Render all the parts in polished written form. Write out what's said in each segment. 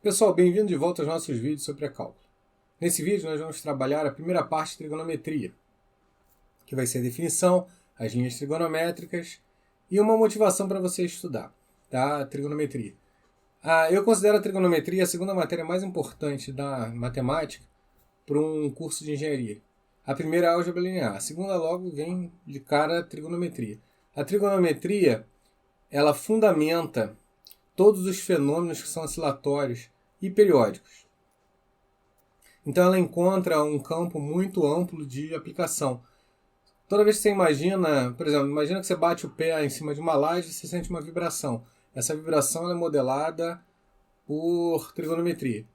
Pessoal, bem-vindo de volta aos nossos vídeos sobre cálculo. Nesse vídeo nós vamos trabalhar a primeira parte de trigonometria, que vai ser a definição, as linhas trigonométricas e uma motivação para você estudar, tá? A trigonometria. Eu considero a trigonometria a segunda matéria mais importante da matemática para um curso de engenharia. A primeira é a álgebra linear, a segunda logo vem de cara a trigonometria. A trigonometria, ela fundamenta todos os fenômenos que são oscilatórios e periódicos. Então ela encontra um campo muito amplo de aplicação. Toda vez que você imagina, por exemplo, imagina que você bate o pé em cima de uma laje e você sente uma vibração. Essa vibração é modelada por trigonometria.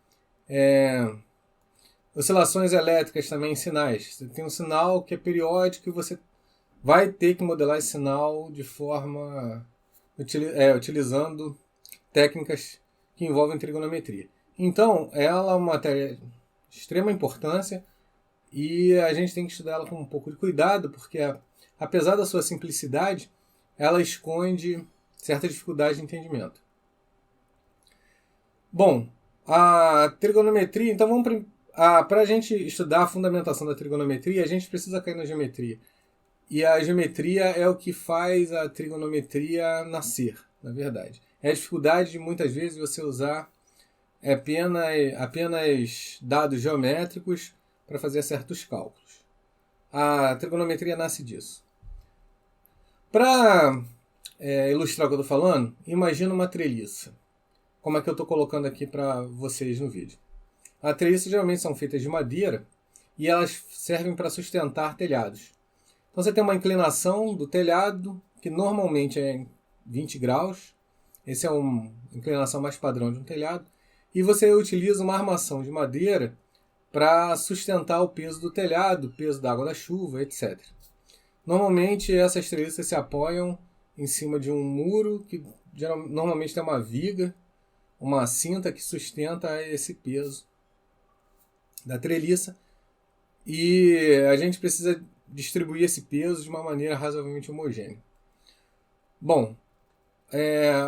Oscilações elétricas também em sinais. Você tem um sinal que é periódico e você vai ter que modelar esse sinal de forma utilizando técnicas que envolvem trigonometria. Então, ela é uma matéria de extrema importância e a gente tem que estudar ela com um pouco de cuidado, porque apesar da sua simplicidade, ela esconde certa dificuldade de entendimento. Bom, a trigonometria, então vamos para a gente estudar a fundamentação da trigonometria, a gente precisa cair na geometria. E a geometria é o que faz a trigonometria nascer, na verdade. É a dificuldade de muitas vezes você usar apenas dados geométricos para fazer certos cálculos. A trigonometria nasce disso. Para ilustrar o que eu estou falando, imagina uma treliça, como é que eu estou colocando aqui para vocês no vídeo. As treliças geralmente são feitas de madeira e elas servem para sustentar telhados. Então você tem uma inclinação do telhado, que normalmente é 20 graus. Essa é uma inclinação mais padrão de um telhado. E você utiliza uma armação de madeira para sustentar o peso do telhado, o peso da água da chuva, etc. Normalmente essas treliças se apoiam em cima de um muro, que normalmente tem uma viga, uma cinta que sustenta esse peso da treliça. E a gente precisa distribuir esse peso de uma maneira razoavelmente homogênea. Bom,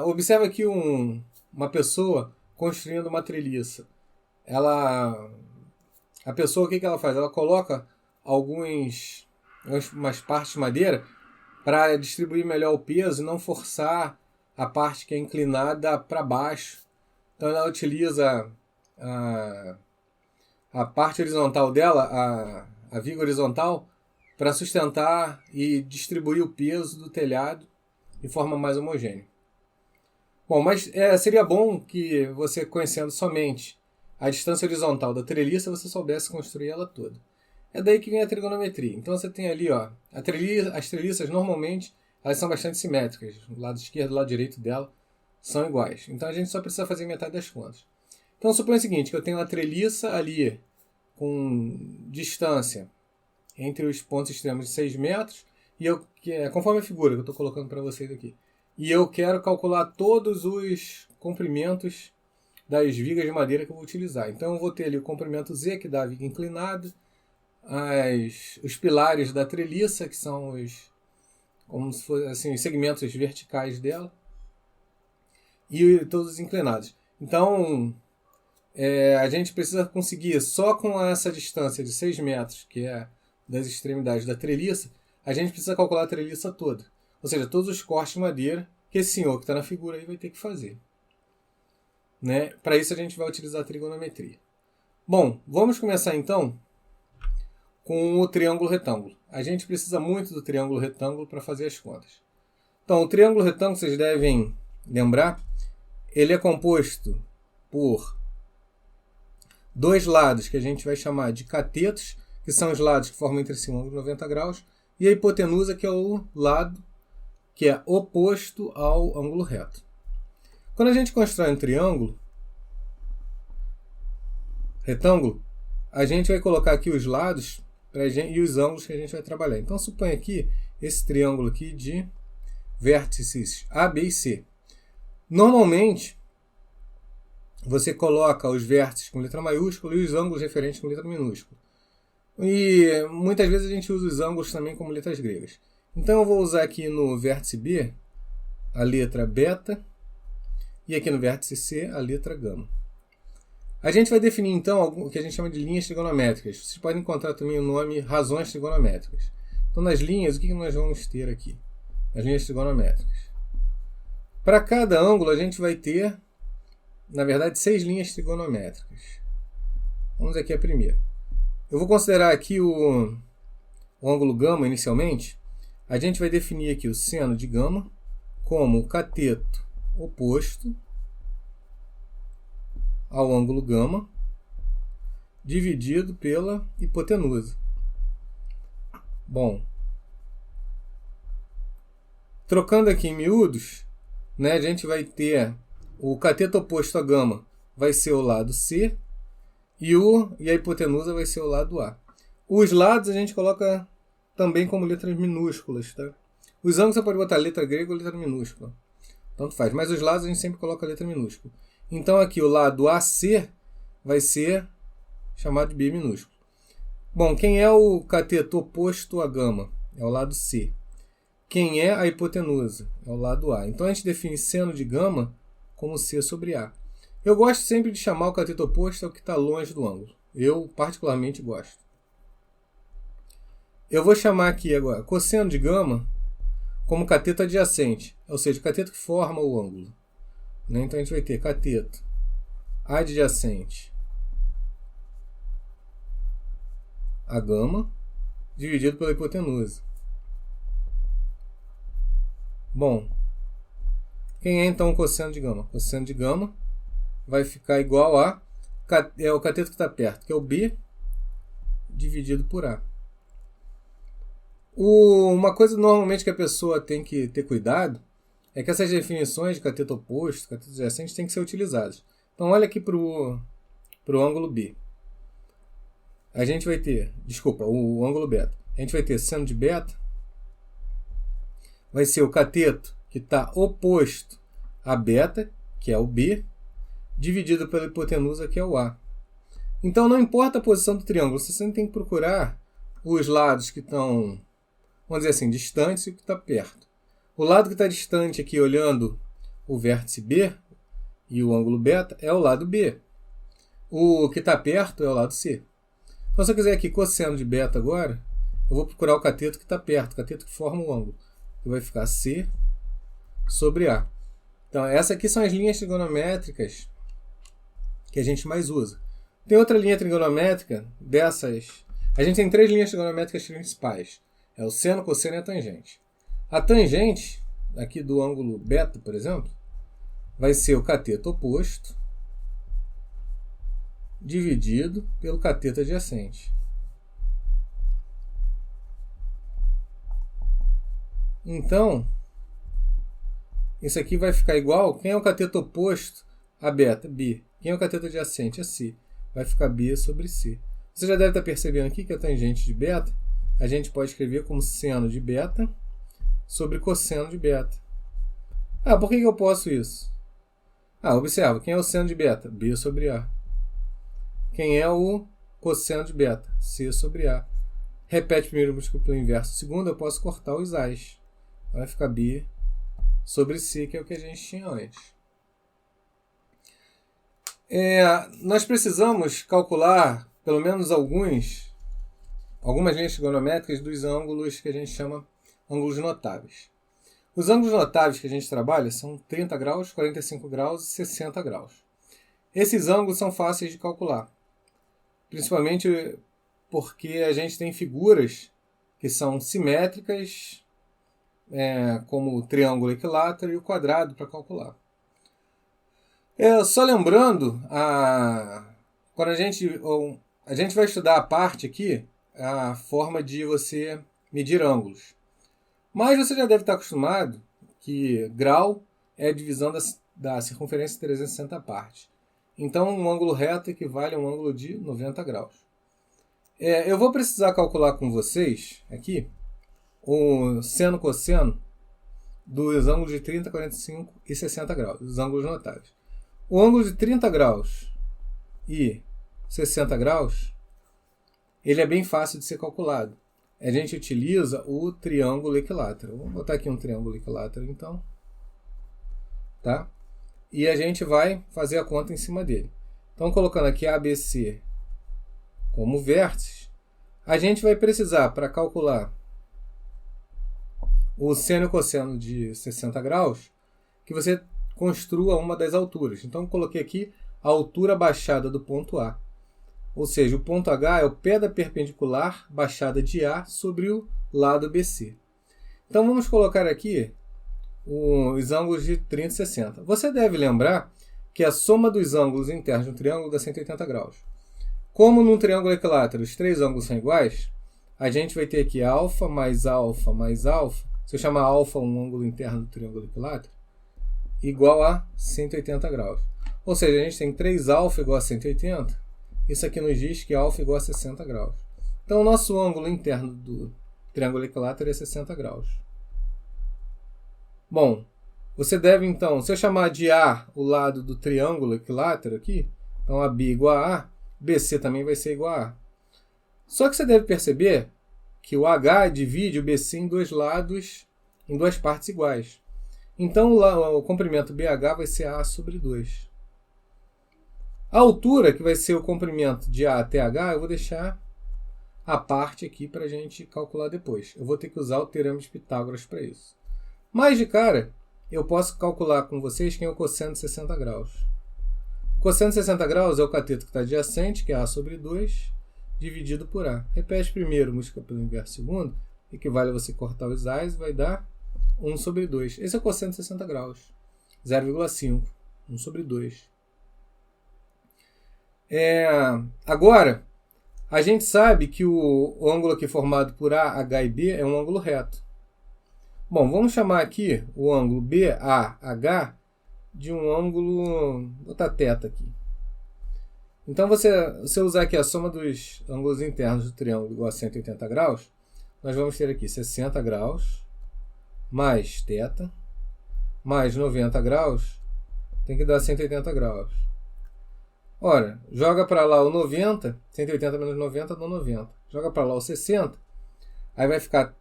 observa aqui uma pessoa construindo uma treliça. A pessoa, o que ela faz? Ela coloca umas partes de madeira para distribuir melhor o peso e não forçar a parte que é inclinada para baixo. Então ela utiliza a parte horizontal dela, a viga horizontal, para sustentar e distribuir o peso do telhado de forma mais homogênea. Bom, mas seria bom que você, conhecendo somente a distância horizontal da treliça, você soubesse construir ela toda. É daí que vem a trigonometria. Então você tem ali, as treliças normalmente elas são bastante simétricas. O lado esquerdo e o lado direito dela são iguais. Então a gente só precisa fazer metade das contas. Então suponha o seguinte, que eu tenho uma treliça ali com distância entre os pontos extremos de 6 metros, conforme a figura que eu estou colocando para vocês aqui. E eu quero calcular todos os comprimentos das vigas de madeira que eu vou utilizar. Então eu vou ter ali o comprimento Z, que dá a viga inclinada, os pilares da treliça, que são como se fossem assim, os segmentos verticais dela, e todos os inclinados. Então a gente precisa conseguir, só com essa distância de 6 metros, que é das extremidades da treliça, a gente precisa calcular a treliça toda. Ou seja, todos os cortes de madeira que esse senhor que está na figura aí vai ter que fazer. Né? Para isso a gente vai utilizar a trigonometria. Bom, vamos começar então com o triângulo retângulo. A gente precisa muito do triângulo retângulo para fazer as contas. Então, o triângulo retângulo, vocês devem lembrar, ele é composto por dois lados que a gente vai chamar de catetos, que são os lados que formam entre si um ângulo de 90 graus, e a hipotenusa, que é o lado que é oposto ao ângulo reto. Quando a gente constrói um triângulo retângulo, a gente vai colocar aqui os lados e os ângulos que a gente vai trabalhar. Então, suponha aqui esse triângulo aqui de vértices A, B e C. Normalmente, você coloca os vértices com letra maiúscula e os ângulos referentes com letra minúscula. E muitas vezes a gente usa os ângulos também como letras gregas. Então eu vou usar aqui no vértice B a letra beta e aqui no vértice C a letra gama. A gente vai definir, então, o que a gente chama de linhas trigonométricas. Vocês podem encontrar também o nome razões trigonométricas. Então, nas linhas, o que nós vamos ter aqui? Nas linhas trigonométricas. Para cada ângulo, a gente vai ter, na verdade, 6 linhas trigonométricas. Vamos aqui a primeira. Eu vou considerar aqui o ângulo gama inicialmente. A gente vai definir aqui o seno de gama como o cateto oposto ao ângulo gama dividido pela hipotenusa. Bom, trocando aqui em miúdos, né, a gente vai ter o cateto oposto a gama vai ser o lado C e a hipotenusa vai ser o lado A. Os lados a gente coloca também como letras minúsculas, tá? Os ângulos você pode botar letra grega ou letra minúscula. Tanto faz. Mas os lados a gente sempre coloca letra minúscula. Então aqui o lado AC vai ser chamado de B minúsculo. Bom, quem é o cateto oposto a gama? É o lado C. Quem é a hipotenusa? É o lado A. Então a gente define seno de gama como C sobre A. Eu gosto sempre de chamar o cateto oposto ao que está longe do ângulo. Eu particularmente gosto. Eu vou chamar aqui agora cosseno de gama como cateto adjacente, ou seja, o cateto que forma o ângulo. Então a gente vai ter cateto adjacente a gama dividido pela hipotenusa. Bom, quem é então o cosseno de gama? O cosseno de gama vai ficar igual a o cateto que está perto, que é o B, dividido por A. Uma coisa normalmente que a pessoa tem que ter cuidado é que essas definições de cateto oposto, cateto adjacente, têm que ser utilizadas. Então, olha aqui para o ângulo B. A gente vai ter, o ângulo beta. A gente vai ter seno de beta, vai ser o cateto que está oposto a beta, que é o B, dividido pela hipotenusa, que é o A. Então, não importa a posição do triângulo, você sempre tem que procurar os lados que estão, vamos dizer assim, distantes e o que está perto. O lado que está distante aqui, olhando o vértice B e o ângulo beta, é o lado B. O que está perto é o lado C. Então, se eu quiser aqui cosseno de beta agora, eu vou procurar o cateto que está perto, o cateto que forma o ângulo. Que vai ficar C sobre A. Então, essas aqui são as linhas trigonométricas que a gente mais usa. Tem outra linha trigonométrica dessas. A gente tem 3 linhas trigonométricas principais. É o seno, cosseno e a tangente. A tangente, aqui do ângulo beta, por exemplo, vai ser o cateto oposto dividido pelo cateto adjacente. Então, isso aqui vai ficar igual. Quem é o cateto oposto a beta? B. Quem é o cateto adjacente? A C. Vai ficar B sobre C. Você já deve estar percebendo aqui que a tangente de beta a gente pode escrever como seno de beta sobre cosseno de beta. Por que eu posso isso? Observa. Quem é o seno de beta? B sobre A. Quem é o cosseno de beta? C sobre A. Repete primeiro múltiplo pelo inverso. Segundo, eu posso cortar os A's. Vai ficar B sobre C, que é o que a gente tinha antes. Nós precisamos calcular pelo menos algumas linhas trigonométricas dos ângulos que a gente chama ângulos notáveis. Os ângulos notáveis que a gente trabalha são 30 graus, 45 graus e 60 graus. Esses ângulos são fáceis de calcular, principalmente porque a gente tem figuras que são simétricas, como o triângulo equilátero e o quadrado para calcular. Só lembrando, quando a gente vai estudar a parte aqui, a forma de você medir ângulos. Mas você já deve estar acostumado que grau é a divisão da circunferência de 360 partes. Então, um ângulo reto equivale a um ângulo de 90 graus. Eu vou precisar calcular com vocês aqui o seno e cosseno dos ângulos de 30, 45 e 60 graus, os ângulos notáveis. O ângulo de 30 graus e 60 graus, ele é bem fácil de ser calculado. A gente utiliza o triângulo equilátero. Vamos botar aqui um triângulo equilátero, então. Tá? E a gente vai fazer a conta em cima dele. Então, colocando aqui ABC como vértices, a gente vai precisar, para calcular o seno e o cosseno de 60 graus, que você construa uma das alturas. Então, eu coloquei aqui a altura baixada do ponto A. Ou seja, o ponto H é o pé da perpendicular baixada de A sobre o lado BC. Então, vamos colocar aqui os ângulos de 30 e 60. Você deve lembrar que a soma dos ângulos internos de um triângulo dá 180 graus. Como num triângulo equilátero os três ângulos são iguais, a gente vai ter aqui alfa mais alfa mais alfa. Se eu chamar alfa um ângulo interno do triângulo equilátero, igual a 180 graus. Ou seja, a gente tem 3α igual a 180. Isso aqui nos diz que alfa igual a 60 graus. Então, o nosso ângulo interno do triângulo equilátero é 60 graus. Bom, você deve então, se eu chamar de A o lado do triângulo equilátero aqui, então AB igual a A, BC também vai ser igual a A. Só que você deve perceber que o H divide o BC em dois lados, em duas partes iguais. Então, o comprimento BH vai ser A sobre 2. A altura, que vai ser o comprimento de A até H, eu vou deixar a parte aqui para a gente calcular depois. Eu vou ter que usar o teorema de Pitágoras para isso. Mas, de cara, eu posso calcular com vocês quem é o cosseno de 60 graus. O cosseno de 60 graus é o cateto que está adjacente, que é A sobre 2, dividido por A. Repete primeiro, múltipla pelo inverso segundo, equivale a você cortar os A's, vai dar 1 sobre 2. Esse é o cosseno de 60 graus. 0,5. 1 sobre 2. Agora, a gente sabe que o ângulo aqui formado por A, H e B é um ângulo reto. Bom, vamos chamar aqui o ângulo BAH de um ângulo... Vou botar θ aqui. Então, se eu usar aqui a soma dos ângulos internos do triângulo igual a 180 graus, nós vamos ter aqui 60 graus mais θ mais 90 graus, tem que dar 180 graus. Ora, joga para lá o 90, 180 menos 90 dá 90. Joga para lá o 60, aí vai ficar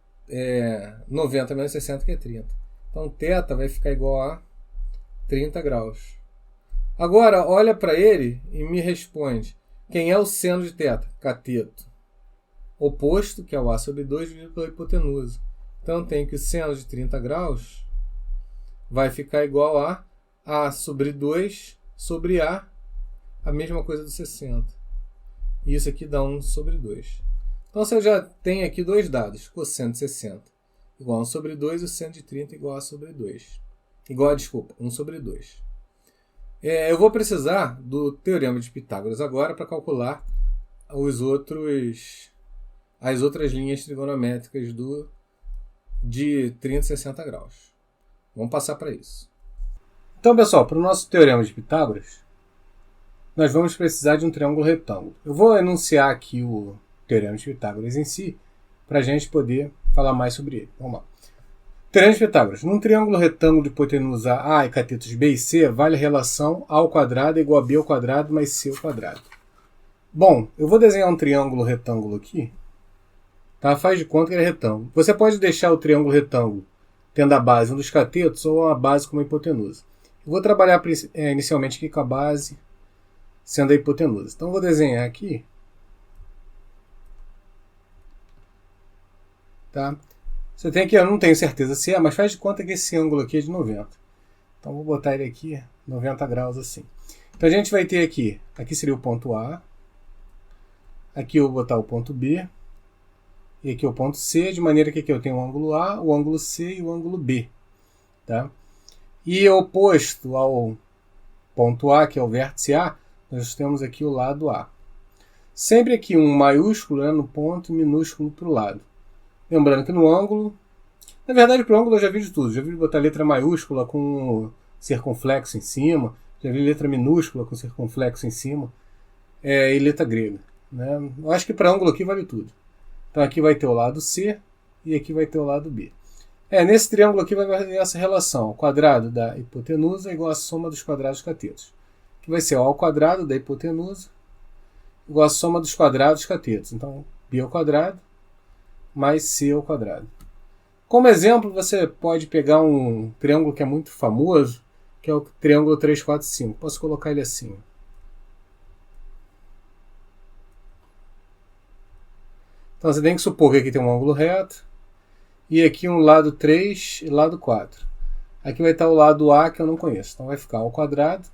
90 menos 60, que é 30. Então, θ vai ficar igual a 30 graus. Agora, olha para ele e me responde. Quem é o seno de θ? Cateto oposto, que é o A sobre 2, dividido pela hipotenusa. Então, eu tenho que o seno de 30 graus vai ficar igual a A sobre 2 sobre A, a mesma coisa do 60. E isso aqui dá 1 sobre 2. Então, você já tem aqui dois dados. Cosseno de 60 igual a 1 sobre 2 e o seno de 30 igual a A sobre 2. 1 sobre 2. Eu vou precisar do teorema de Pitágoras agora para calcular as outras linhas trigonométricas de 30 e 60 graus. Vamos passar para isso. Então, pessoal, para o nosso teorema de Pitágoras, nós vamos precisar de um triângulo retângulo. Eu vou enunciar aqui o teorema de Pitágoras em si, para a gente poder falar mais sobre ele. Vamos lá. Teorema de Pitágoras. Num triângulo retângulo de hipotenusa A e catetos B e C, vale a relação A ao quadrado é igual a B ao quadrado mais C ao quadrado. Bom, eu vou desenhar um triângulo retângulo aqui. Tá? Faz de conta que ele é retângulo. Você pode deixar o triângulo retângulo tendo a base um dos catetos ou a base como hipotenusa. Eu vou trabalhar inicialmente aqui com a base sendo a hipotenusa. Então, eu vou desenhar aqui. Tá? Você tem aqui, eu não tenho certeza se é, mas faz de conta que esse ângulo aqui é de 90. Então, vou botar ele aqui, 90 graus assim. Então, a gente vai ter aqui seria o ponto A. Aqui eu vou botar o ponto B. E aqui o ponto C, de maneira que aqui eu tenho o ângulo A, o ângulo C e o ângulo B. Tá? E oposto ao ponto A, que é o vértice A, nós temos aqui o lado A. Sempre aqui um maiúsculo no ponto e minúsculo para o lado. Lembrando que no ângulo... Na verdade, para o ângulo eu já vi de tudo. Já vi botar letra maiúscula com circunflexo em cima. Já vi letra minúscula com circunflexo em cima. E letra grega. Né? Eu acho que para ângulo aqui vale tudo. Então aqui vai ter o lado C e aqui vai ter o lado B. Nesse triângulo aqui vai ter essa relação. O quadrado da hipotenusa é igual à soma dos quadrados catetos. Que vai ser O ao quadrado da hipotenusa igual à soma dos quadrados catetos. Então, B ao quadrado mais C ao quadrado. Como exemplo, você pode pegar um triângulo que é muito famoso, que é o triângulo 3, 4, 5. Posso colocar ele assim. Então você tem que supor que aqui tem um ângulo reto, e aqui um lado 3 e lado 4. Aqui vai estar o lado A que eu não conheço. Então vai ficar A ao quadrado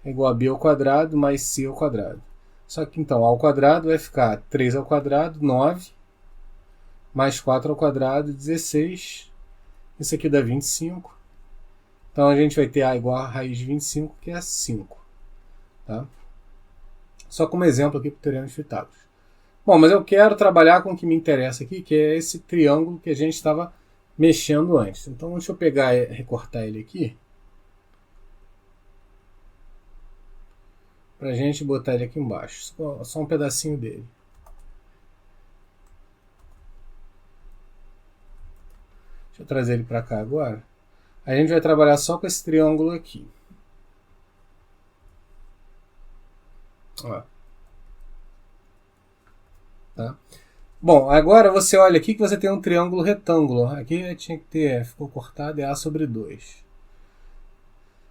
é igual a B ao quadrado mais C ao quadrado. Só que então A ao quadrado vai ficar 3 ao quadrado, 9, mais 4 ao quadrado, 16. Isso aqui dá 25. Então a gente vai ter A igual a raiz de 25, que é 5. Tá? Só como exemplo aqui para o teorema de Pitágoras. Bom, mas eu quero trabalhar com o que me interessa aqui, que é esse triângulo que a gente estava mexendo antes. Então deixa eu pegar e recortar ele aqui. Para a gente botar ele aqui embaixo. Só um pedacinho dele. Deixa eu trazer ele para cá agora. A gente vai trabalhar só com esse triângulo aqui. Ó. Tá? Bom, agora você olha aqui que você tem um triângulo retângulo. Aqui tinha que ter, ficou cortado, é A sobre 2.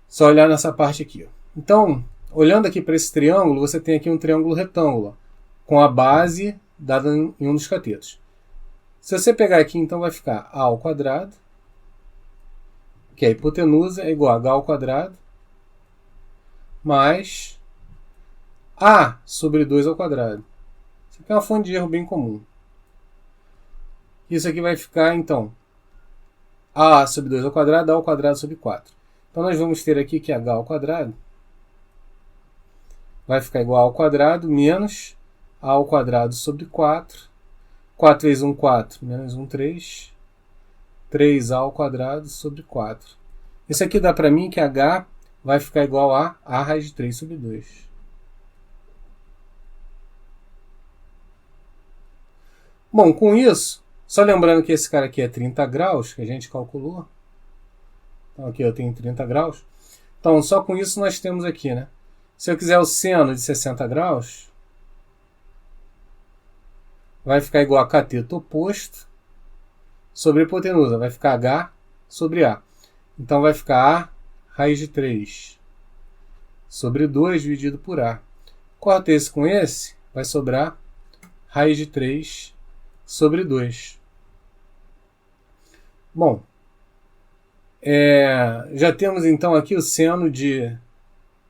Só olhar nessa parte aqui. Ó. Então, olhando aqui para esse triângulo, você tem aqui um triângulo retângulo, com a base dada em um dos catetos. Se você pegar aqui, então vai ficar A ao quadrado, que a hipotenusa é igual a H ao quadrado, mais A sobre 2 ao quadrado. Isso aqui é uma fonte de erro bem comum. Isso aqui vai ficar, então, A sobre 2 ao quadrado, A ao quadrado sobre 4. Então nós vamos ter aqui que H ao quadrado vai ficar igual ao quadrado menos A ao quadrado sobre 4. 4 vezes 1, 4, menos 1, 3. 3A ao quadrado sobre 4. Isso aqui dá para mim que H vai ficar igual a A raiz de 3 sobre 2. Bom, com isso, só lembrando que esse cara aqui é 30 graus, que a gente calculou. Então aqui eu tenho 30 graus. Então só com isso nós temos aqui, né? Se eu quiser o seno de 60 graus, vai ficar igual a cateto oposto sobre a hipotenusa. Vai ficar H sobre A. Então vai ficar A raiz de 3 sobre 2 dividido por A. Corta esse com esse, vai sobrar raiz de 3 sobre 2. Bom, já temos então aqui o seno de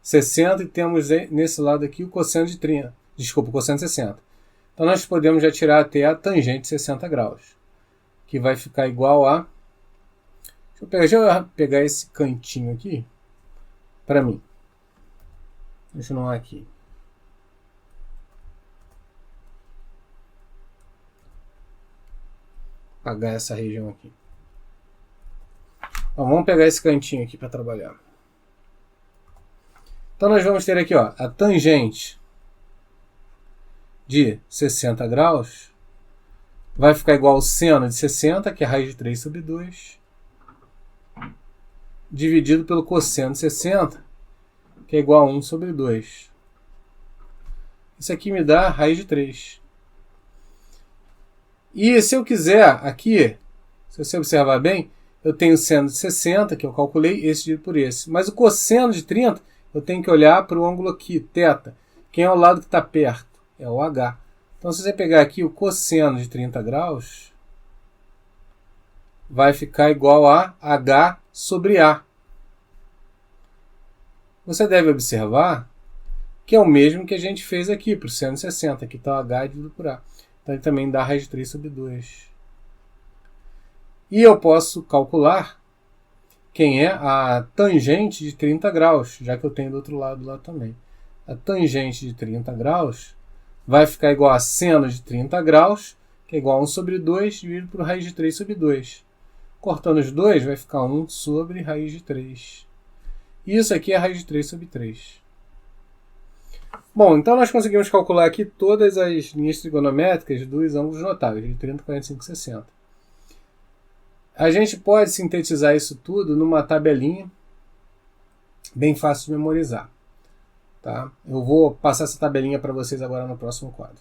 60 e temos nesse lado aqui o cosseno de 30. Desculpa, o cosseno de 60. Então nós podemos já tirar até a tangente de 60 graus, que vai ficar igual a... Deixa eu pegar esse cantinho aqui para mim. Deixa eu não aqui. Apagar essa região aqui. Então, vamos pegar esse cantinho aqui para trabalhar. Então nós vamos ter aqui, ó, a tangente de 60 graus vai ficar igual ao seno de 60, que é a raiz de 3 sobre 2, dividido pelo cosseno de 60, que é igual a 1 sobre 2. Isso aqui me dá a raiz de 3. E se eu quiser aqui, se você observar bem, eu tenho o seno de 60, que eu calculei, esse dividido por esse. Mas o cosseno de 30, eu tenho que olhar para o ângulo aqui, θ. Quem é o lado que está perto? É o H. Então, se você pegar aqui o cosseno de 30 graus, vai ficar igual a H sobre A. Você deve observar que é o mesmo que a gente fez aqui para o seno de 60. Aqui está o H dividido por A. Então, ele também dá raiz de 3 sobre 2. E eu posso calcular quem é a tangente de 30 graus, já que eu tenho do outro lado lá também. A tangente de 30 graus vai ficar igual a seno de 30 graus, que é igual a 1 sobre 2, dividido por raiz de 3 sobre 2. Cortando os dois, vai ficar 1 sobre raiz de 3. E isso aqui é raiz de 3 sobre 3. Bom, então nós conseguimos calcular aqui todas as linhas trigonométricas dos ângulos notáveis, de 30, 45 e 60. A gente pode sintetizar isso tudo numa tabelinha bem fácil de memorizar. Tá? Eu vou passar essa tabelinha para vocês agora no próximo quadro.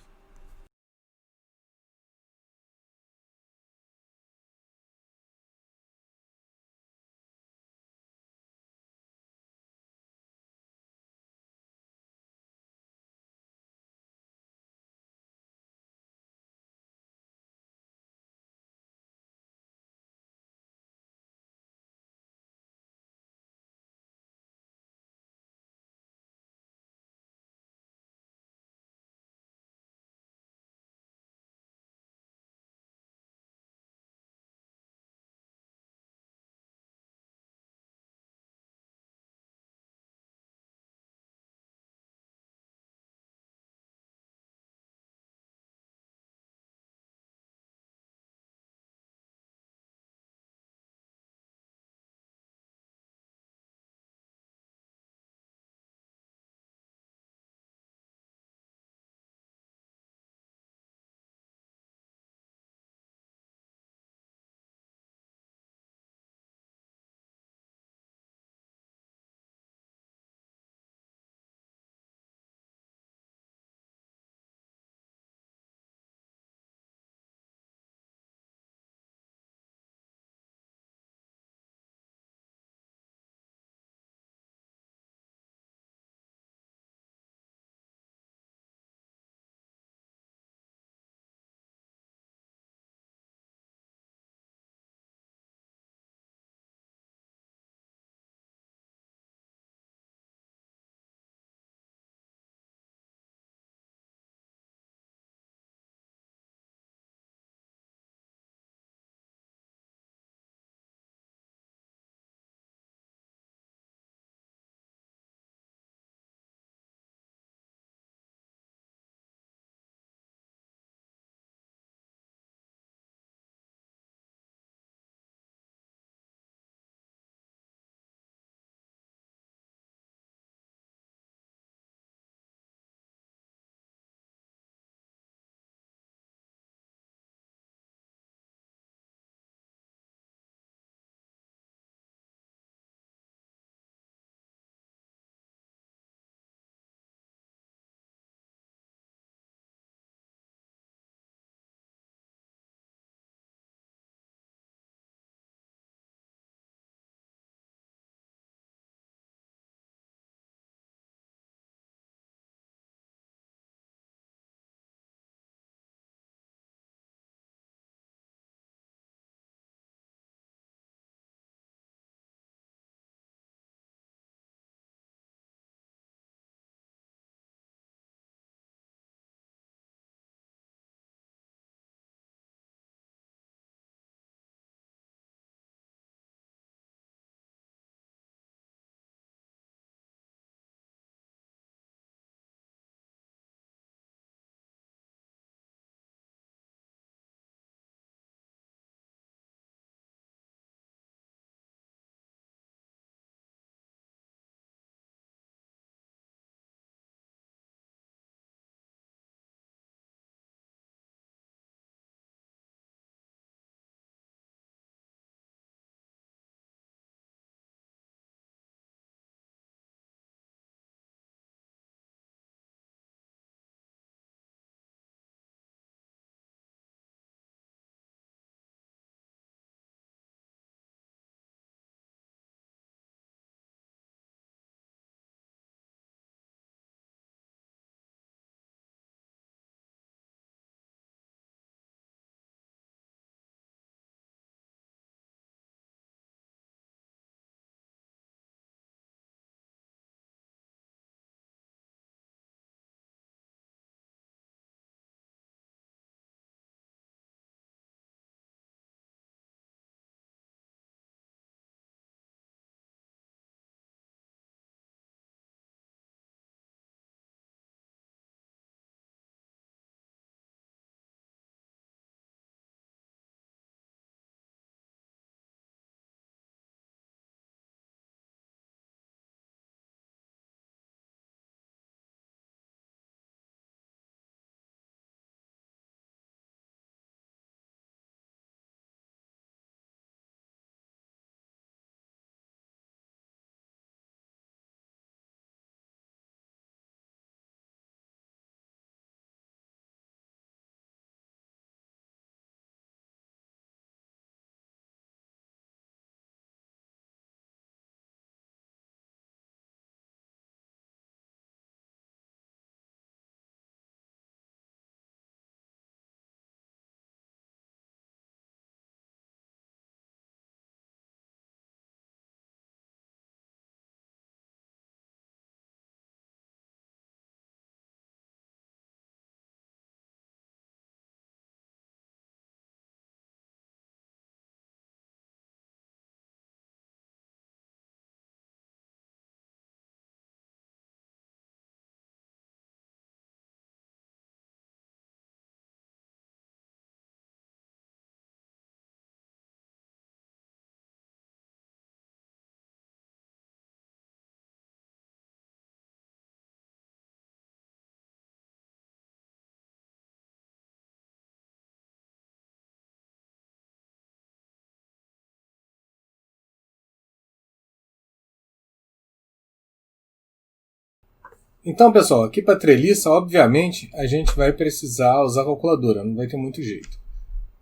Então, pessoal, aqui para treliça, obviamente, a gente vai precisar usar a calculadora, não vai ter muito jeito.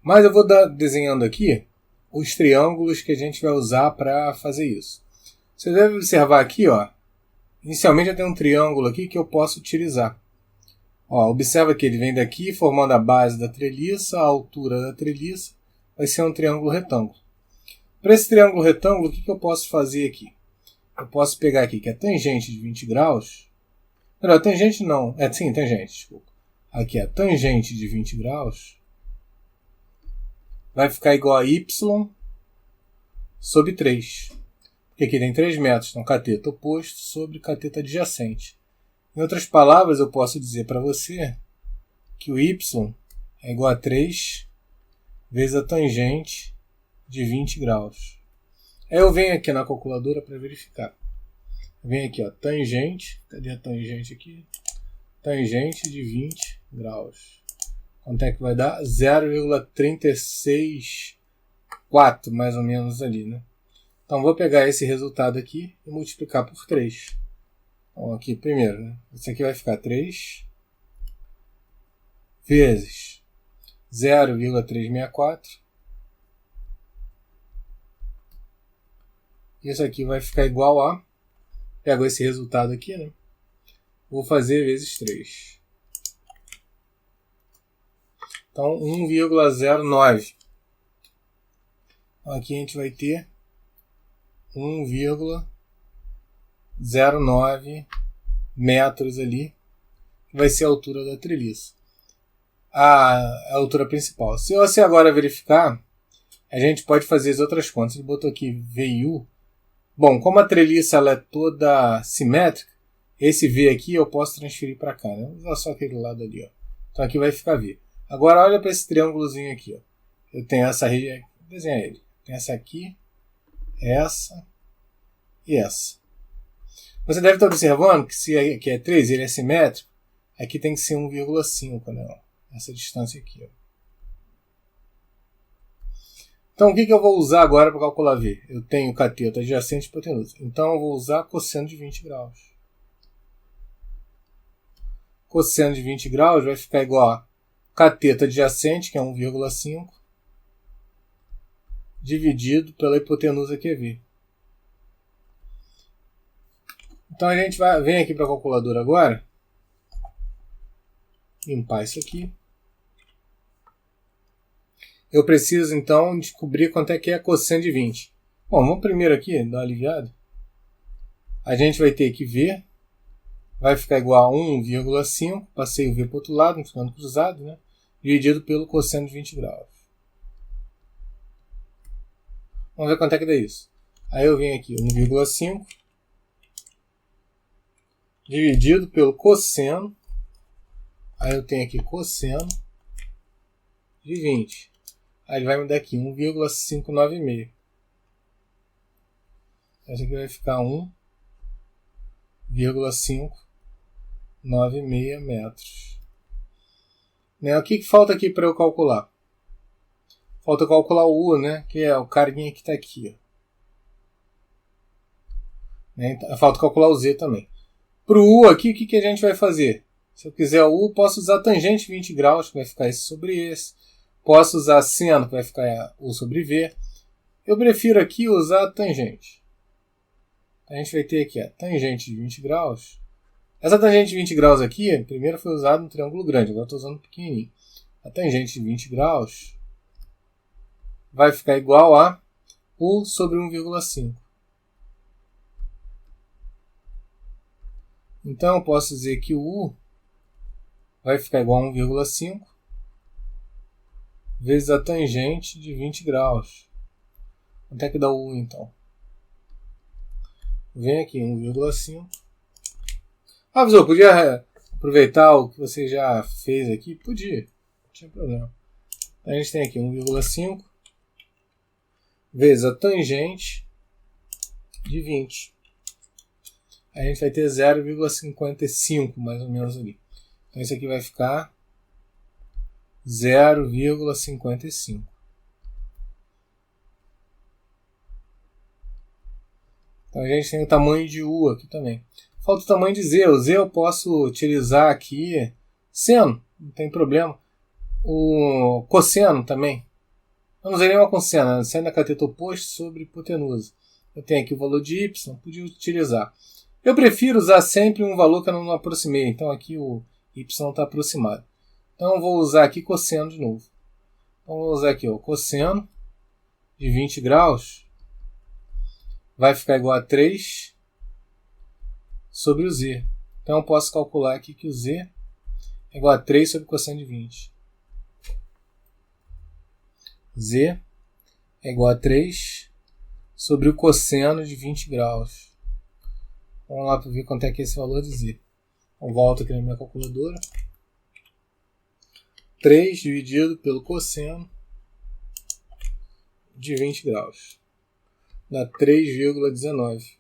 Mas eu vou desenhando aqui os triângulos que a gente vai usar para fazer isso. Você deve observar aqui, ó, inicialmente já tem um triângulo aqui que eu posso utilizar. Ó, observa que ele vem daqui formando a base da treliça, a altura da treliça vai ser um triângulo retângulo. Para esse triângulo retângulo, o que eu posso fazer aqui? Eu posso pegar aqui que a tangente de 20 graus... Não, tangente não. Sim, tangente, desculpa. Aqui a tangente de 20 graus vai ficar igual a y sobre 3. Porque aqui tem 3 metros, então cateto oposto sobre cateto adjacente. Em outras palavras, eu posso dizer para você que o y é igual a 3 vezes a tangente de 20 graus. Aí eu venho aqui na calculadora para verificar. Vem aqui, ó, tangente, cadê a tangente aqui? Tangente de 20 graus. Quanto é que vai dar? 0,364, mais ou menos ali, né? Então vou pegar esse resultado aqui e multiplicar por 3. Então aqui primeiro, né? Isso aqui vai ficar 3 vezes 0,364. Isso aqui vai ficar igual a... Pego esse resultado aqui, né? Vou fazer vezes 3. Então, 1,09. Então, aqui a gente vai ter 1,09 metros ali, que vai ser a altura da treliça. A altura principal. Se você agora verificar, a gente pode fazer as outras contas. Ele botou aqui V e U. Bom, como a treliça ela é toda simétrica, esse V aqui eu posso transferir para cá, né? Vou usar só aquele lado ali, ó. Então aqui vai ficar V. Agora olha para esse triângulozinho aqui, ó. Eu tenho essa região, desenha ele. Tem essa aqui, essa e essa. Você deve estar observando que se aqui é 3, ele é simétrico, aqui tem que ser 1,5, né? Essa distância aqui, ó. Então, o que eu vou usar agora para calcular V? Eu tenho cateto adjacente e hipotenusa. Então, eu vou usar cosseno de 20 graus. Cosseno de 20 graus vai ficar igual a cateto adjacente, que é 1,5, dividido pela hipotenusa, que é V. Então, a gente vem aqui para a calculadora agora. Limpar isso aqui. Eu preciso, então, descobrir quanto é que é cosseno de 20. Bom, vamos primeiro aqui, dar uma aliviada. A gente vai ter que V, vai ficar igual a 1,5, passei o V para o outro lado, ficando cruzado, né? Dividido pelo cosseno de 20 graus. Vamos ver quanto é que dá isso. Aí eu venho aqui, 1,5, dividido pelo cosseno. Aí eu tenho aqui cosseno de 20. Aí ele vai me dar aqui 1,596. Esse aqui vai ficar 1,596 metros. Né? O que falta aqui para eu calcular? Falta calcular o U, né? Que é o carinha que está aqui. Ó. Né? Falta calcular o Z também. Para o U aqui, o que a gente vai fazer? Se eu quiser o U, posso usar tangente 20 graus, que vai ficar esse sobre esse. Posso usar seno, que vai ficar U sobre V. Eu prefiro aqui usar a tangente. A gente vai ter aqui a tangente de 20 graus. Essa tangente de 20 graus aqui, primeiro foi usada no triângulo grande, agora estou usando pequenininho. A tangente de 20 graus vai ficar igual a U sobre 1,5. Então eu posso dizer que o U vai ficar igual a 1,5 vezes a tangente de 20 graus. Quanto é que dá o U, então? Vem aqui, 1,5. Ah, professor, podia aproveitar o que você já fez aqui? Podia, não tinha problema. A gente tem aqui 1,5 vezes a tangente de 20. A gente vai ter 0,55 mais ou menos ali. Então isso aqui vai ficar 0,55. Então a gente tem o tamanho de U aqui também. falta o tamanho de Z. O Z eu posso utilizar aqui seno, não tem problema. O cosseno também. Eu não usei nenhuma cosseno, seno é cateto oposto sobre hipotenusa. Eu tenho aqui o valor de y, podia utilizar. Eu prefiro usar sempre um valor que eu não aproximei, então aqui o y está aproximado. Então eu vou usar aqui cosseno de novo. Então eu vou usar aqui o cosseno de 20 graus vai ficar igual a 3 sobre o z. Então eu posso calcular aqui que o z é igual a 3 sobre cosseno de 20. Z é igual a 3 sobre o cosseno de 20 graus. Vamos lá para ver quanto é que é esse valor de z. Eu volto aqui na minha calculadora. 3 dividido pelo cosseno de 20 graus. Dá 3,19.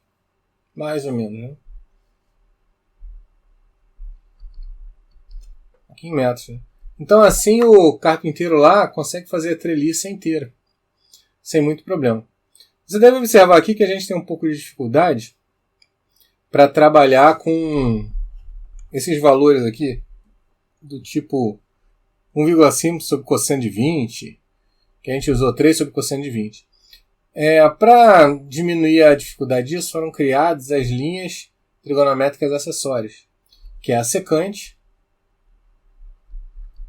Mais ou menos, né? Aqui em metros, né? Então assim o carpinteiro lá consegue fazer a treliça inteira. Sem muito problema. Você deve observar aqui que a gente tem um pouco de dificuldade para trabalhar com esses valores aqui. Do tipo 1,5 sobre cosseno de 20. Que a gente usou 3 sobre cosseno de 20. Para diminuir a dificuldade disso, foram criadas as linhas trigonométricas acessórias, que é a secante.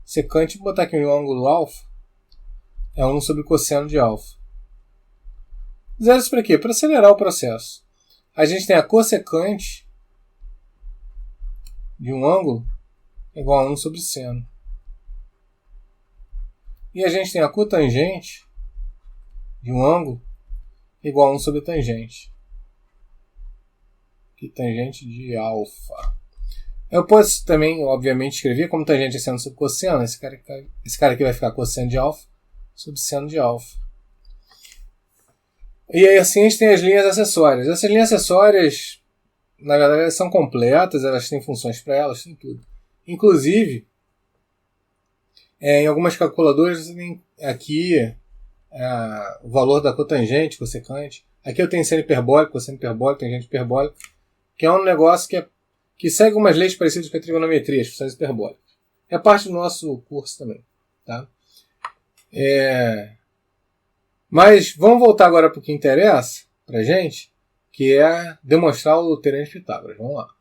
Secante, vou botar aqui um ângulo alfa, é 1 sobre cosseno de alfa. Fizeram isso para quê? Para acelerar o processo. A gente tem a cossecante de um ângulo igual a 1 sobre seno. E a gente tem a cotangente de um ângulo igual a 1 sobre tangente. Que tangente de alfa. Eu posso também, obviamente, escrever como tangente é seno sobre cosseno. Esse cara aqui vai ficar cosseno de alfa sobre seno de alfa. E aí assim a gente tem as linhas acessórias. Essas linhas acessórias, na verdade, elas são completas, elas têm funções para elas, tem tudo. Inclusive, em algumas calculadoras você tem aqui o valor da cotangente, cossecante. Aqui eu tenho seno hiperbólico, cosseno hiperbólico, tangente hiperbólica, que é um negócio que segue umas leis parecidas com a trigonometria, as funções hiperbólicas. É parte do nosso curso também. Tá? Mas vamos voltar agora para o que interessa para a gente, que é demonstrar o teorema de Pitágoras. Vamos lá.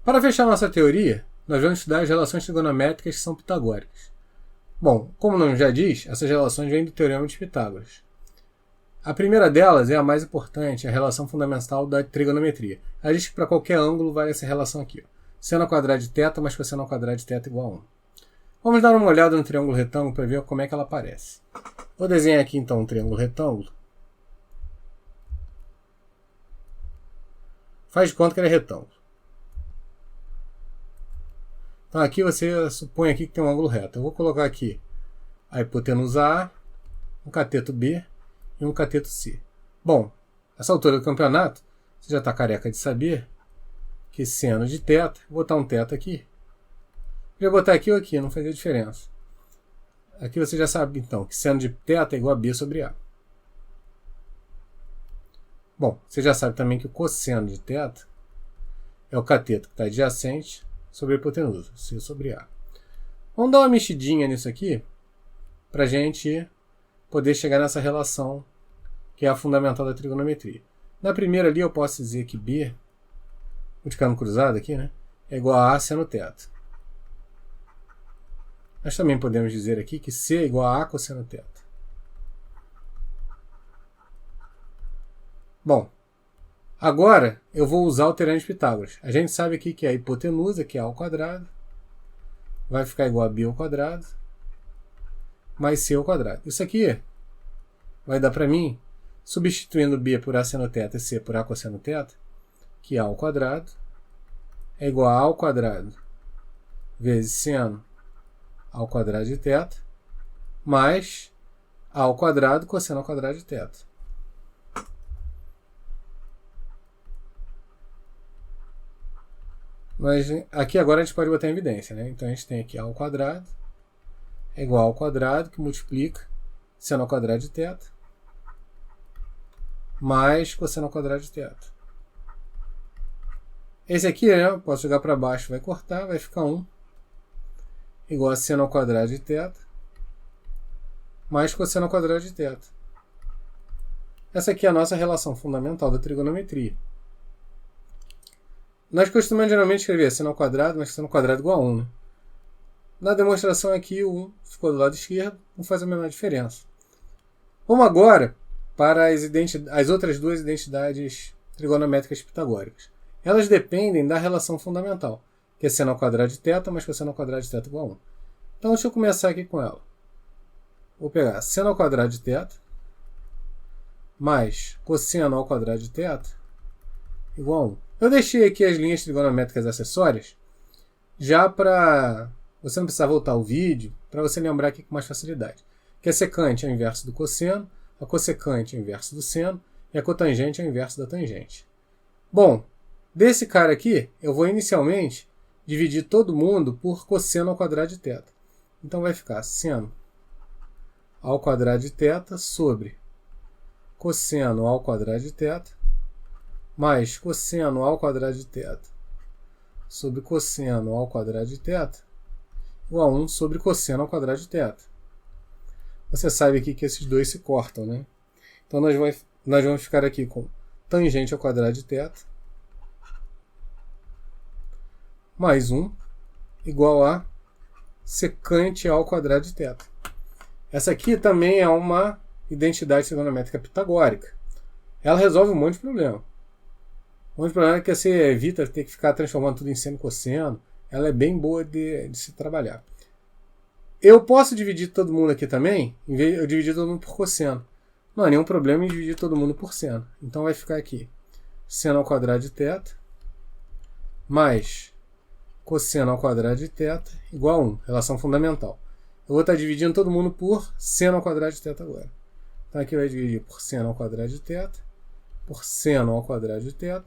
Para fechar nossa teoria, nós vamos estudar as relações trigonométricas que são pitagóricas. Bom, como o nome já diz, essas relações vêm do Teorema de Pitágoras. A primeira delas é a mais importante, a relação fundamental da trigonometria. A gente, para qualquer ângulo, vale essa relação aqui. Ó. Seno ao quadrado de θ mais cosseno ao quadrado de θ igual a 1. Vamos dar uma olhada no triângulo retângulo para ver como é que ela aparece. Vou desenhar aqui então um triângulo retângulo. Faz de conta que ele é retângulo. Então aqui você supõe aqui que tem um ângulo reto. Eu vou colocar aqui a hipotenusa A, um cateto B e um cateto C. Bom, nessa altura do campeonato, você já está careca de saber que seno de θ, vou botar um θ aqui. Podia botar aqui ou aqui, não fazia diferença. Aqui você já sabe então que seno de θ é igual a B sobre A. Bom, você já sabe também que o cosseno de θ é o cateto que está adjacente sobre a hipotenusa, C sobre A. Vamos dar uma mexidinha nisso aqui para a gente poder chegar nessa relação que é a fundamental da trigonometria. Na primeira ali eu posso dizer que B, multiplicando cruzado aqui, né, é igual a A seno θ. Nós também podemos dizer aqui que C é igual a A cosseno θ. Bom, agora eu vou usar o Teorema de Pitágoras. A gente sabe aqui que a hipotenusa, que é A ao quadrado, vai ficar igual a B ao quadrado, mais C ao quadrado. Isso aqui vai dar para mim, substituindo B por A seno θ e C por A cosseno θ, que A ao quadrado é igual a A ao quadrado vezes seno ao quadrado de θ, mais A ao quadrado cosseno ao quadrado de θ. Mas aqui agora a gente pode botar em evidência, né? Então a gente tem aqui A ao quadrado é igual ao quadrado que multiplica seno ao quadrado de θ mais cosseno ao quadrado de θ. Esse aqui, né, posso jogar para baixo, vai cortar, vai ficar 1 igual a seno ao quadrado de θ mais cosseno ao quadrado de θ. Essa aqui é a nossa relação fundamental da trigonometria. Nós costumamos geralmente escrever seno ao quadrado mais seno ao quadrado igual a 1. Né? Na demonstração aqui, o 1 ficou do lado esquerdo, não faz a menor diferença. Vamos agora para as outras duas identidades trigonométricas pitagóricas. Elas dependem da relação fundamental, que é seno ao quadrado de θ mais cosseno ao quadrado de θ igual a 1. Então deixa eu começar aqui com ela. Vou pegar seno ao quadrado de θ mais cosseno ao quadrado de θ igual a 1. Eu deixei aqui as linhas trigonométricas acessórias já para você não precisar voltar ao vídeo, para você lembrar aqui com mais facilidade. Que a secante é o inverso do cosseno, a cossecante é o inverso do seno e a cotangente é o inverso da tangente. Bom, desse cara aqui, eu vou inicialmente dividir todo mundo por cosseno ao quadrado de θ. Então vai ficar seno ao quadrado de θ sobre cosseno ao quadrado de θ mais cosseno ao quadrado de θ sobre cosseno ao quadrado de θ igual a 1 sobre cosseno ao quadrado de θ. Você sabe aqui que esses dois se cortam, né? Então nós vamos ficar aqui com tangente ao quadrado de θ mais 1 igual a secante ao quadrado de θ. Essa aqui também é uma identidade trigonométrica pitagórica. Ela resolve um monte de problema. Um monte de problema é que você evita ter que ficar transformando tudo em seno e cosseno. Ela é bem boa de se trabalhar. Eu posso dividir todo mundo aqui também, em vez de eu dividir todo mundo por cosseno. Não há nenhum problema em dividir todo mundo por seno. Então vai ficar aqui seno ao quadrado de θ mais cosseno ao quadrado de θ igual a 1, relação fundamental. Eu vou estar dividindo todo mundo por seno ao quadrado de θ agora. Então aqui vai dividir por seno ao quadrado de θ, por seno ao quadrado de θ,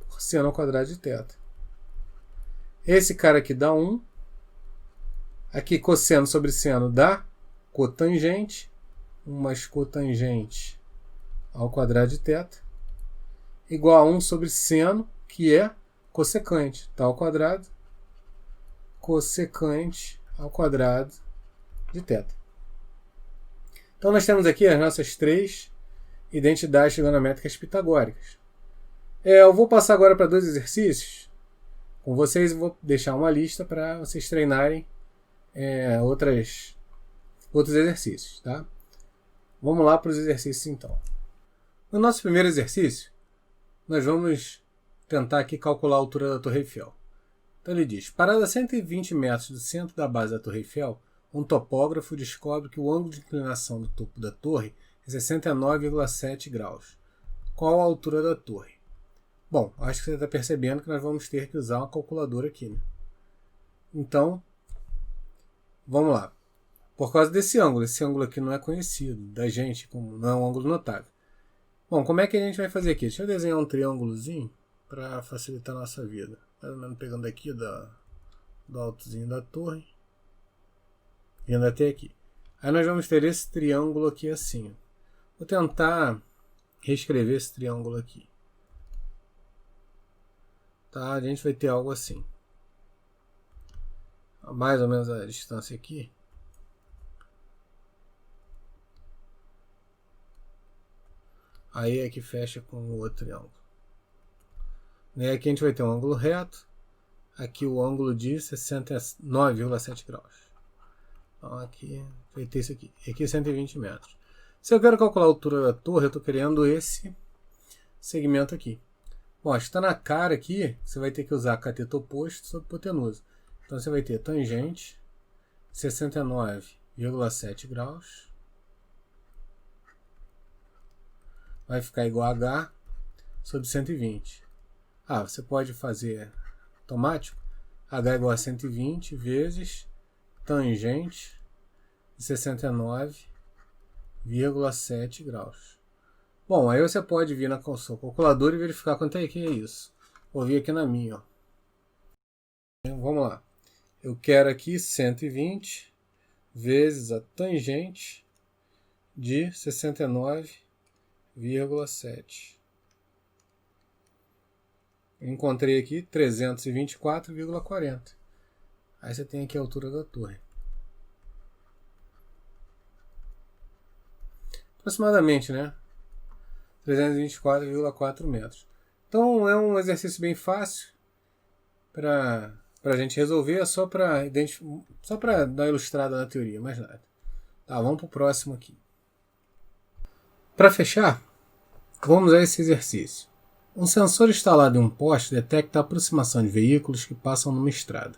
por seno ao quadrado de θ. Esse cara aqui dá 1. Aqui cosseno sobre seno dá cotangente. 1 mais cotangente ao quadrado de θ igual a 1 sobre seno, que é cossecante. Tá ao quadrado. Cossecante ao quadrado de θ. Então nós temos aqui as nossas três identidades trigonométricas pitagóricas. Eu vou passar agora para dois exercícios com vocês, eu vou deixar uma lista para vocês treinarem outros exercícios, tá? Vamos lá para os exercícios então. No nosso primeiro exercício, nós vamos tentar aqui calcular a altura da Torre Eiffel. Então ele diz, parado a 120 metros do centro da base da Torre Eiffel, um topógrafo descobre que o ângulo de inclinação do topo da torre é 69,7 graus. Qual a altura da torre? Bom, acho que você está percebendo que nós vamos ter que usar uma calculadora aqui, né? Então, vamos lá. Por causa desse ângulo aqui não é conhecido da gente, não é um ângulo notável. Bom, como é que a gente vai fazer aqui? Deixa eu desenhar um triângulozinho para facilitar a nossa vida. Mais ou menos pegando aqui do altozinho da torre, vindo até aqui. Aí nós vamos ter esse triângulo aqui assim. Vou tentar reescrever esse triângulo aqui. Tá? A gente vai ter algo assim. Mais ou menos a distância aqui. Aí é que fecha com o outro triângulo. E aqui a gente vai ter um ângulo reto. Aqui o ângulo de 69,7 graus. Então aqui vai ter isso aqui. E aqui 120 metros. Se eu quero calcular a altura da torre, eu estou querendo esse segmento aqui. Bom, acho que está na cara aqui, você vai ter que usar cateto oposto sobre hipotenusa. Então você vai ter tangente 69,7 graus. Vai ficar igual a H sobre 120. Você pode fazer automático. H igual a 120 vezes tangente de 69,7 graus. Bom, aí você pode vir na sua calculadora e verificar quanto é que é isso. Vou vir aqui na minha. Ó. Vamos lá. Eu quero aqui 120 vezes a tangente de 69,7. Encontrei aqui 324,40. Aí você tem aqui a altura da torre. Aproximadamente, né? 324,4 metros. Então é um exercício bem fácil para a gente resolver, só para dar uma ilustrada na teoria, mais nada. Tá, vamos para o próximo aqui. Para fechar, vamos a esse exercício. Um sensor instalado em um poste detecta a aproximação de veículos que passam numa estrada.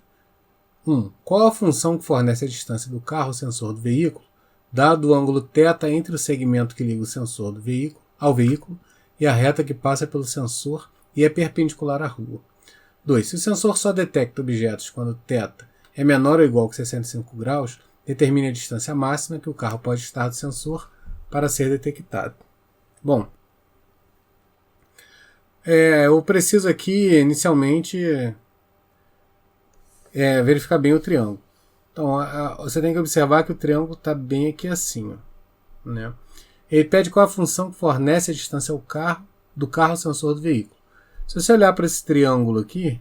1. Qual a função que fornece a distância do carro ao sensor do veículo, dado o ângulo θ entre o segmento que liga o sensor do veículo ao veículo e a reta que passa pelo sensor e é perpendicular à rua? 2. Se o sensor só detecta objetos quando θ é menor ou igual que 65 graus, determine a distância máxima que o carro pode estar do sensor para ser detectado. Bom, eu preciso aqui, inicialmente, verificar bem o triângulo. Então, você tem que observar que o triângulo está bem aqui assim. Ó, né? Ele pede qual a função que fornece a distância do carro ao sensor do veículo. Se você olhar para esse triângulo aqui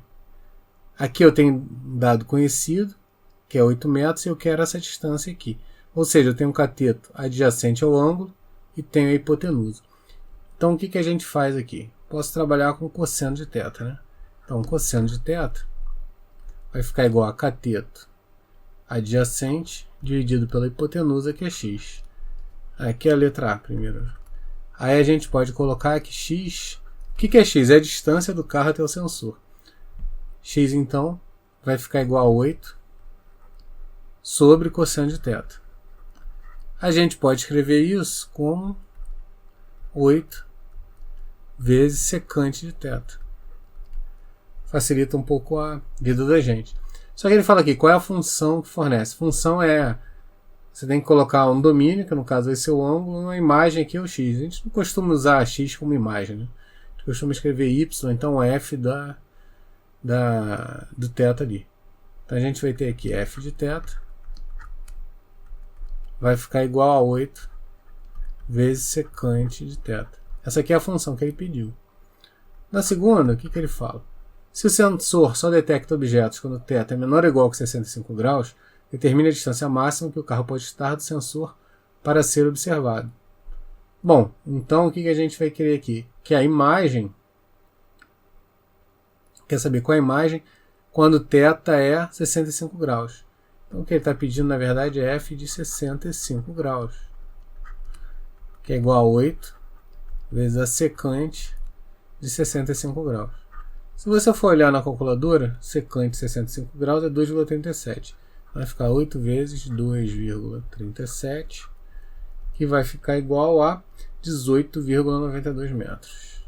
eu tenho um dado conhecido, que é 8 metros, e eu quero essa distância aqui. Ou seja, eu tenho um cateto adjacente ao ângulo e tenho a hipotenusa. Então, o que a gente faz aqui? Posso trabalhar com cosseno de θ, né? Então, cosseno de θ vai ficar igual a cateto adjacente dividido pela hipotenusa, que é x. Aqui é a letra A primeiro. Aí a gente pode colocar que x... O que é x? É a distância do carro até o sensor. X, então, vai ficar igual a 8 sobre cosseno de θ. A gente pode escrever isso como 8 vezes secante de θ. Facilita um pouco a vida da gente. Só que ele fala aqui, qual é a função que fornece? Função você tem que colocar um domínio, que no caso vai ser o ângulo, uma imagem aqui é o x. A gente não costuma usar x como imagem, né? A gente costuma escrever y, então f do θ ali. Então a gente vai ter aqui f de θ, vai ficar igual a 8 vezes secante de θ. Essa aqui é a função que ele pediu. Na segunda, o que ele fala? Se o sensor só detecta objetos quando θ é menor ou igual que 65 graus, determine a distância máxima que o carro pode estar do sensor para ser observado. Bom, então o que a gente vai querer aqui? Que a imagem, quer saber qual é a imagem quando θ é 65 graus. Então o que ele está pedindo na verdade é f de 65 graus, que é igual a 8 vezes a secante de 65 graus. Se você for olhar na calculadora, secante de 65 graus é 2,37. Vai ficar 8 vezes 2,37, que vai ficar igual a 18,92 metros.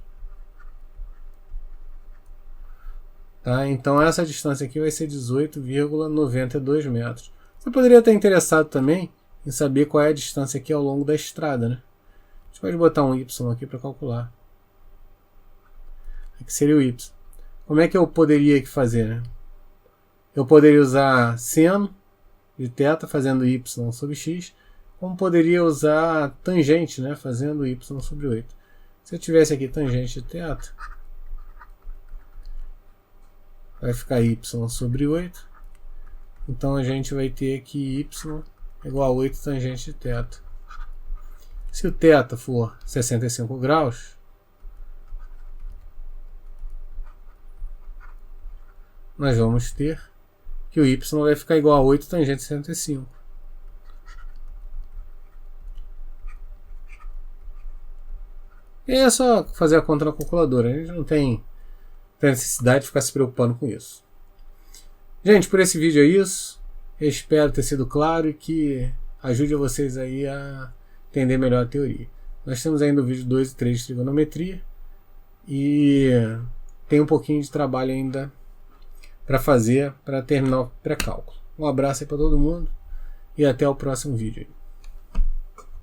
Tá? Então essa distância aqui vai ser 18,92 metros. Você poderia estar interessado também em saber qual é a distância aqui ao longo da estrada, né? A gente pode botar um y aqui para calcular. Aqui seria o y. Como é que eu poderia aqui fazer, né? Eu poderia usar seno de θ fazendo y sobre x, como poderia usar tangente, né, fazendo y sobre 8. Se eu tivesse aqui tangente de θ, vai ficar y sobre 8. Então a gente vai ter que y igual a 8 tangente de θ. Se o θ for 65 graus, nós vamos ter que o y vai ficar igual a 8 tangente de 65. E aí é só fazer a conta na calculadora. A gente não tem necessidade de ficar se preocupando com isso. Gente, por esse vídeo é isso. Eu espero ter sido claro e que ajude vocês aí a entender melhor a teoria. Nós temos ainda o vídeo 2 e 3 de trigonometria. E tem um pouquinho de trabalho ainda para fazer, para terminar o pré-cálculo. Um abraço aí para todo mundo e até o próximo vídeo.